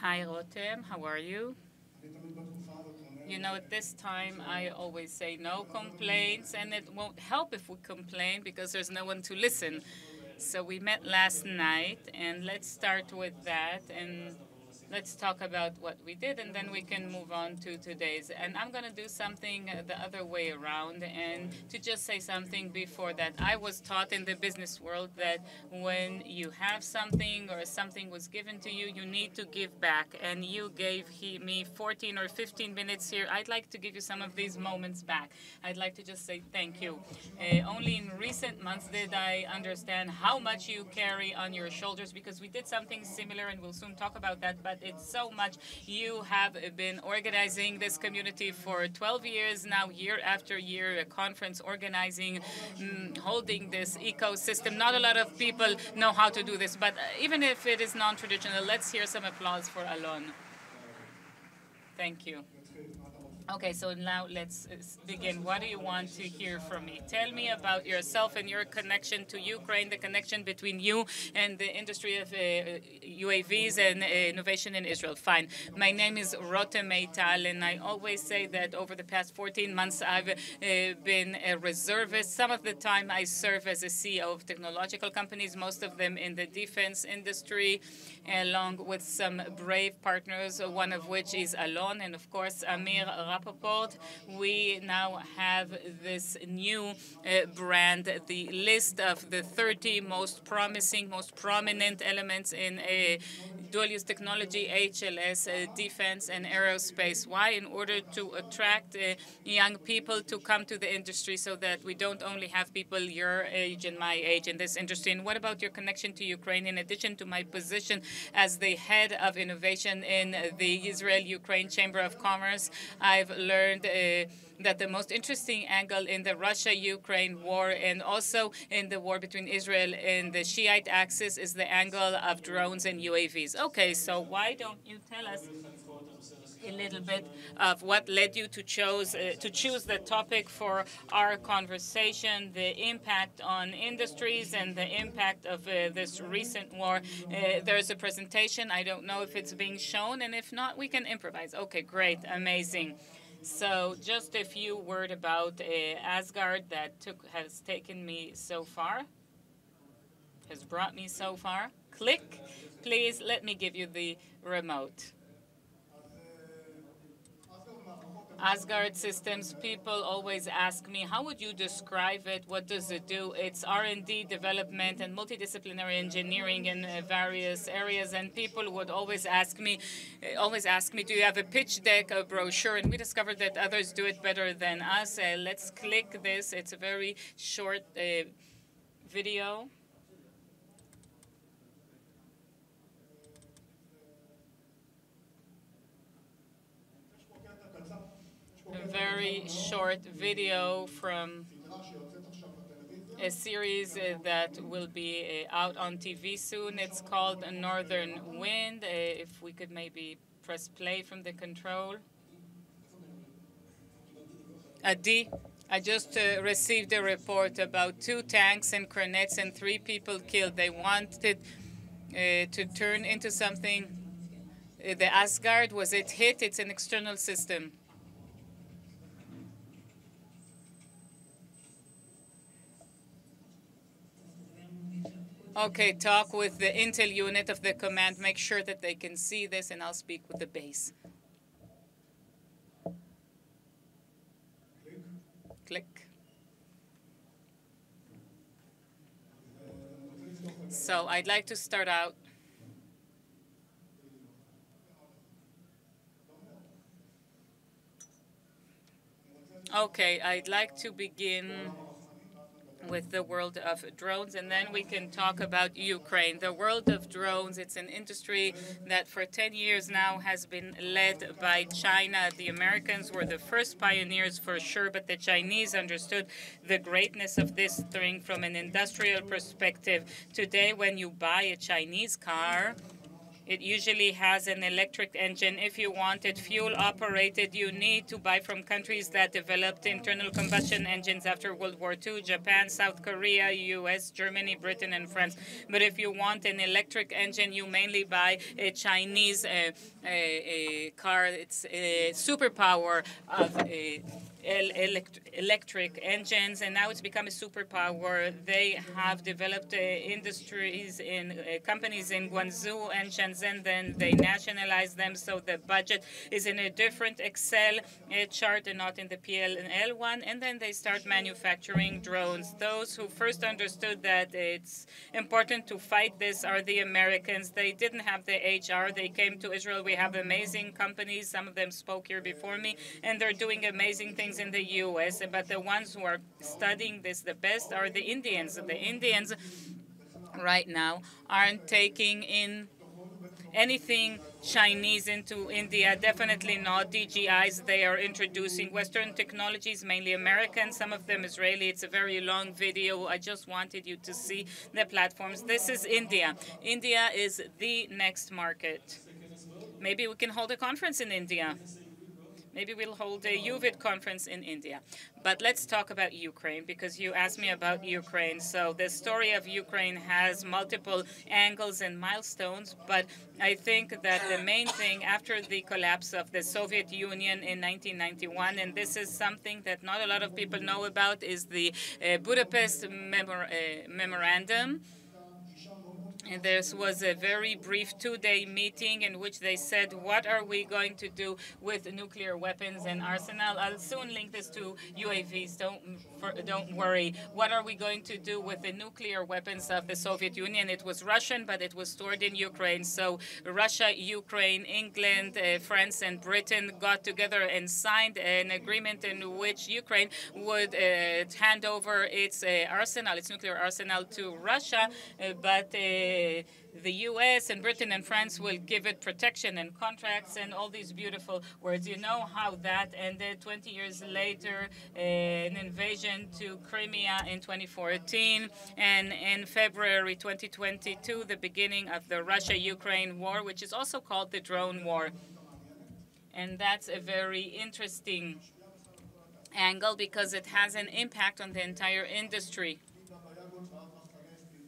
Hi, Rotem. How are you? You know, at this time, I always say no complaints, and it won't help if we complain because there's no one to listen. So we met last night, and let's start with that, and let's talk about what we did, and then we can move on to today's. And I'm going to do something the other way around, and to just say something before that. I was taught in the business world that when you have something or something was given to you, you need to give back. And you gave me 14 or 15 minutes here. I'd like to give you some of these moments back. I'd like to just say thank you. Only in recent months did I understand how much you carry on your shoulders, because we did something similar, and we'll soon talk about that. But it's so much. You have been organizing this community for 12 years now, year after year, a conference organizing, holding this ecosystem. Not a lot of people know how to do this, but even if it is non-traditional, let's hear some applause for Alon. Thank you. Okay, so now let's begin. What do you want to hear from me? Tell me about yourself and your connection to Ukraine, the connection between you and the industry of UAVs and innovation in Israel. Fine. My name is Rotem Mey-Tal, and I always say that over the past 14 months, I've been a reservist. Some of the time, I serve as a CEO of technological companies, most of them in the defense industry, along with some brave partners, one of which is Alon, and of course, Amir Rappaport. We now have this new brand, the list of the 30 most promising, most prominent elements in dual-use technology, HLS, defense, and aerospace. Why? In order to attract young people to come to the industry, so that we don't only have people your age and my age in this industry. And what about your connection to Ukraine? In addition to my position as the head of innovation in the Israel-Ukraine Chamber of Commerce, I've learned that the most interesting angle in the Russia-Ukraine war, and also in the war between Israel and the Shiite axis, is the angle of drones and UAVs. Okay, so why don't you tell us a little bit of what led you to choose the topic for our conversation, the impact on industries and the impact of this recent war. There's a presentation. I don't know if it's being shown, and if not, we can improvise. Okay, great, amazing. So just a few words about Asgard that has taken me so far, has brought me so far. Click. Please let me give you the remote. Asgard Systems, people always ask me, how would you describe it? What does it do? It's R&D development and multidisciplinary engineering in various areas. And people would always ask me, do you have a pitch deck, a brochure? And we discovered that others do it better than us. Let's click this. It's a very short video. A very short video from a series that will be out on TV soon. It's called Northern Wind. If we could maybe press play from the control. Adi, I just received a report about 2 tanks and grenades and 3 people killed. They wanted to turn into something. The Asgard, was it hit? It's an external system. Okay, talk with the intel unit of the command. Make sure that they can see this, and I'll speak with the base. Click. So I'd like to start out. Okay, I'd like to begin with the world of drones, and then we can talk about Ukraine. The world of drones, it's an industry that for 10 years now has been led by China. The Americans were the first pioneers for sure, but the Chinese understood the greatness of this thing from an industrial perspective. Today, when you buy a Chinese car, It usually has an electric engine. If you want it fuel operated, you need to buy from countries that developed internal combustion engines after World War II: Japan, South Korea, US, Germany, Britain, and France. But if you want an electric engine, you mainly buy a Chinese a car. It's a superpower of electric engines, and now it's become a superpower. They have developed industries in companies in Guangzhou and Shenzhen. Then they nationalized them, so the budget is in a different Excel chart and not in the P&L one. And then they start manufacturing drones. Those who first understood that it's important to fight this are the Americans. They didn't have the HR. They came to Israel. We have amazing companies. Some of them spoke here before me, and they're doing amazing things in the U.S. But the ones who are studying this the best are the Indians. The Indians right now aren't taking in anything Chinese into India, definitely not DJIs. They are introducing Western technologies, mainly American, some of them Israeli. It's a very long video. I just wanted you to see the platforms. This is India. India is the next market. Maybe we can hold a conference in India. Maybe we'll hold a UVID conference in India. But let's talk about Ukraine, because you asked me about Ukraine. So the story of Ukraine has multiple angles and milestones, but I think that the main thing after the collapse of the Soviet Union in 1991, and this is something that not a lot of people know about, is the Budapest Memorandum. And there was a very brief two-day meeting in which they said, what are we going to do with nuclear weapons and arsenal? I'll soon link this to UAVs, don't worry. What are we going to do with the nuclear weapons of the Soviet Union? It was Russian, but it was stored in Ukraine. So Russia, Ukraine, England, France, and Britain got together and signed an agreement in which Ukraine would hand over its arsenal, its nuclear arsenal, to Russia, but the U.S. and Britain and France will give it protection and contracts and all these beautiful words. You know how that ended 20 years later, an invasion to Crimea in 2014, and in February 2022, the beginning of the Russia-Ukraine war, which is also called the drone war. And that's a very interesting angle because it has an impact on the entire industry.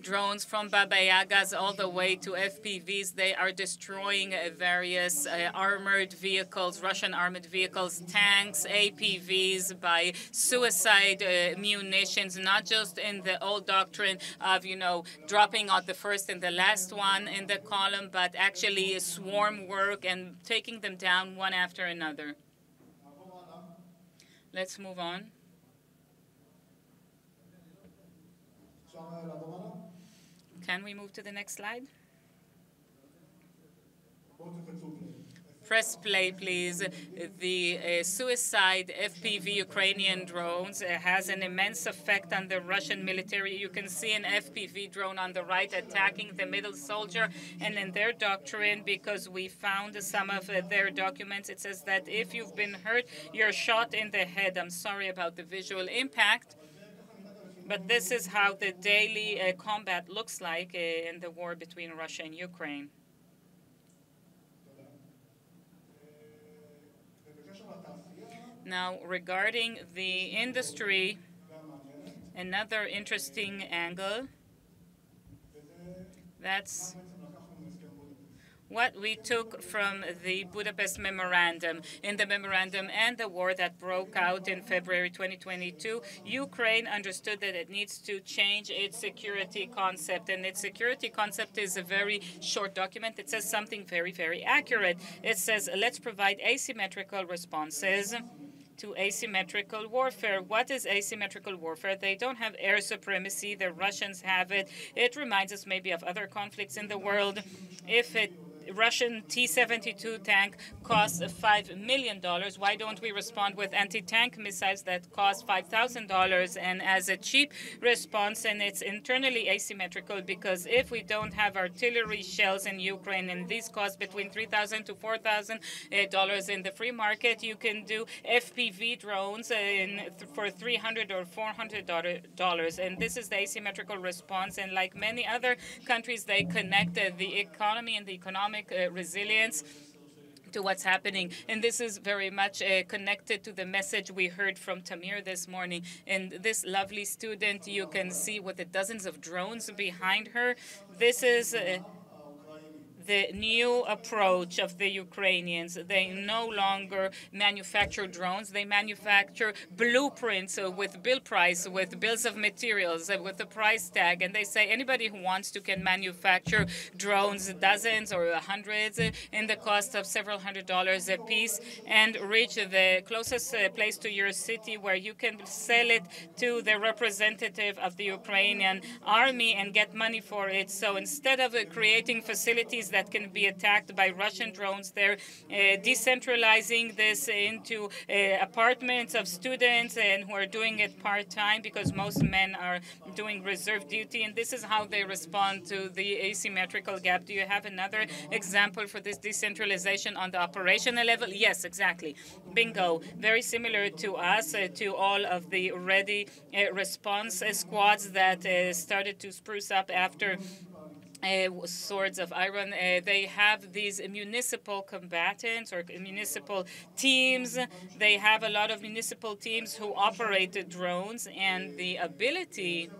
Drones from Baba Yagas all the way to FPVs, they are destroying various armored vehicles, Russian armored vehicles, tanks, APVs, by suicide munitions, not just in the old doctrine of, dropping out the first and the last one in the column, but actually swarm work and taking them down one after another. Let's move on. Can we move to the next slide? Press play, please. The suicide FPV Ukrainian drones has an immense effect on the Russian military. You can see an FPV drone on the right attacking the middle soldier. And in their doctrine, because we found some of their documents, it says that if you've been hurt, you're shot in the head. I'm sorry about the visual impact. But this is how the daily combat looks like in the war between Russia and Ukraine. Now, regarding the industry, another interesting angle, that's what we took from the Budapest Memorandum. In the memorandum and the war that broke out in February 2022, Ukraine understood that it needs to change its security concept. And its security concept is a very short document. It says something very, very accurate. It says, let's provide asymmetrical responses to asymmetrical warfare. What is asymmetrical warfare? They don't have air supremacy. The Russians have it. It reminds us maybe of other conflicts in the world. If a Russian T-72 tank costs $5 million, why don't we respond with anti-tank missiles that cost $5,000 and as a cheap response? And it's internally asymmetrical because if we don't have artillery shells in Ukraine, and these cost between $3,000 to $4,000 in the free market, you can do FPV drones for $300 or $400. And this is the asymmetrical response. And like many other countries, they connect the economy and the economic economic resilience to what's happening. And this is very much connected to the message we heard from Tamir this morning. And this lovely student, you can see with the dozens of drones behind her. This is the new approach of the Ukrainians. They no longer manufacture drones. They manufacture blueprints with bill price, with bills of materials, with the price tag. And they say anybody who wants to can manufacture drones, dozens or hundreds, in the cost of several $100s a piece, and reach the closest place to your city where you can sell it to the representative of the Ukrainian army and get money for it. So instead of creating facilities that can be attacked by Russian drones, they're decentralizing this into apartments of students and who are doing it part-time because most men are doing reserve duty. And this is how they respond to the asymmetrical gap. Do you have another example for this decentralization on the operational level? Yes, exactly. Bingo. Very similar to us, to all of the ready response squads that started to spruce up after Swords of Iron. They have these municipal combatants or municipal teams. They have a lot of municipal teams who operate the drones, and the ability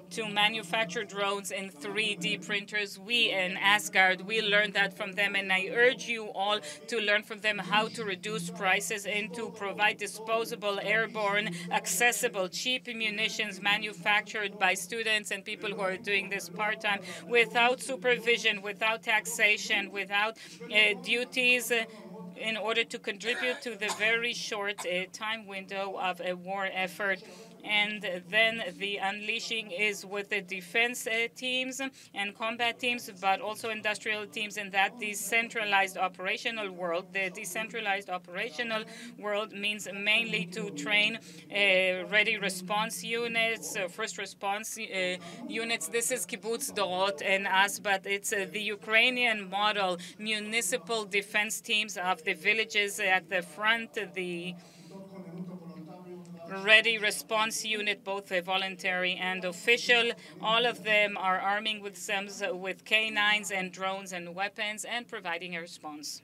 to manufacture drones in 3D printers. We in Asgard, we learned that from them, and I urge you all to learn from them how to reduce prices and to provide disposable, airborne, accessible, cheap munitions manufactured by students and people who are doing this part-time without supervision, without taxation, without duties, in order to contribute to the very short time window of a war effort. And then the unleashing is with the defense teams and combat teams, but also industrial teams in that decentralized operational world. The decentralized operational world means mainly to train ready response units, first response units. This is Kibbutz Dorot and us, but it's the Ukrainian model, municipal defense teams of the villages at the front, the ready response unit, both voluntary and official. All of them are arming themselves with K9s and drones and weapons and providing a response.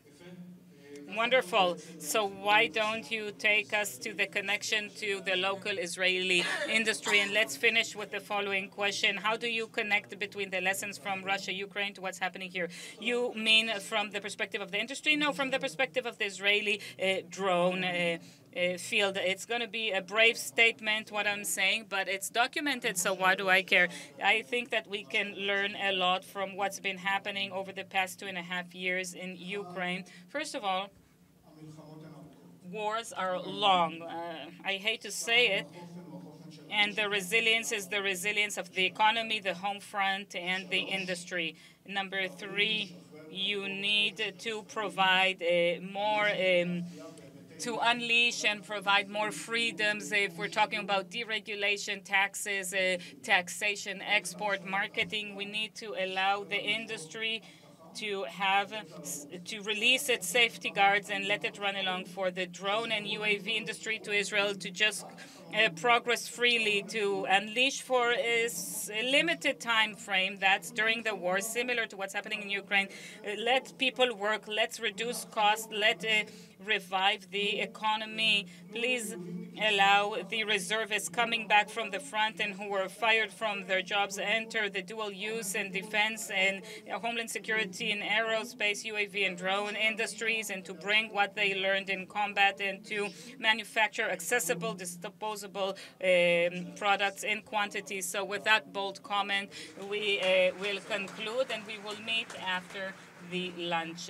Wonderful. So why don't you take us to the connection to the local Israeli industry? And let's finish with the following question. How do you connect between the lessons from Russia, Ukraine to what's happening here? You mean from the perspective of the industry? No, from the perspective of the Israeli drone field. It's going to be a brave statement, what I'm saying, but it's documented, so why do I care? I think that we can learn a lot from what's been happening over the past 2.5 years in Ukraine. First of all, wars are long. I hate to say it. And the resilience is the resilience of the economy, the home front, and the industry. Number 3, you need to provide more to unleash and provide more freedoms. If we're talking about deregulation, taxes, taxation, export, marketing, we need to allow the industry to release its safety guards and let it run along for the drone and UAV industry to Israel to just progress freely, to unleash for a limited time frame. That's during the war, similar to what's happening in Ukraine. Let people work. Let's reduce costs. Let revive the economy. Please allow the reservists coming back from the front and who were fired from their jobs enter the dual use and defense and homeland security and aerospace, UAV and drone industries, and to bring what they learned in combat and to manufacture accessible, disposable products in quantities. So with that bold comment, we will conclude and we will meet after the lunch.